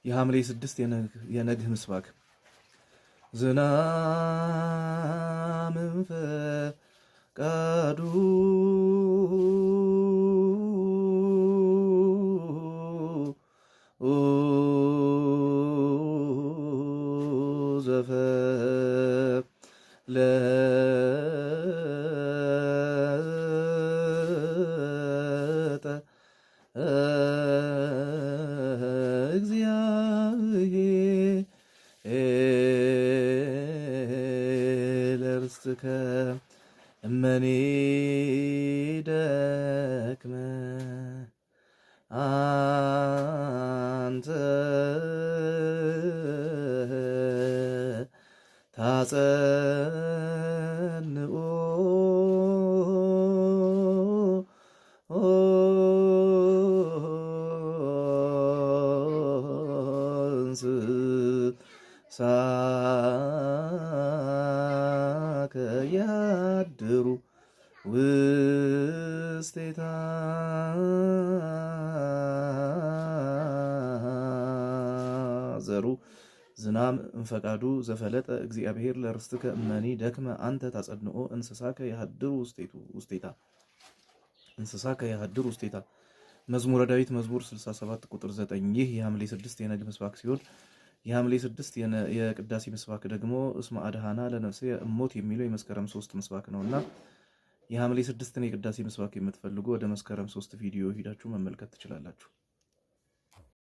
የሐምሌ 6 የነግህ ምስባክ ዝናምን ፈቃዱ ዘፈለጠ እግዚአብሔር ርስትከ እመኒ ደክመ አንተ ታጸንኦ እንስሳከ ያድሩ ውስቴታ ዘሩ ዝናም እንፈቃዱ ዘፈለጠ እግዚአብሔር ለርስትከ እመኒ ደክመ አንተ ታጸንኦ እንስሳከ ያድሩ ውስቴታ እንስሳከ ያድሩ ውስቴታ። መዝሙረ ዳዊት መዝሙር 67 ቁጥር 9። ይህ የሐምሌ 6 የነግህ ምስባክ ሲሆን የሐምሌ 6 የቅዳሴ ምስባክ ደግሞ እስመ አድኃና ለነፍሴ እሞት የሚለው የመስከረም 3 ምስባክ ነውና የሐምሌ 6ን የቅዳሴ ምስባክ የምትፈልጉ ወደ መስከረም 3 ቪዲዮ ሂዳችሁ መመልከት ትችላላችሁ።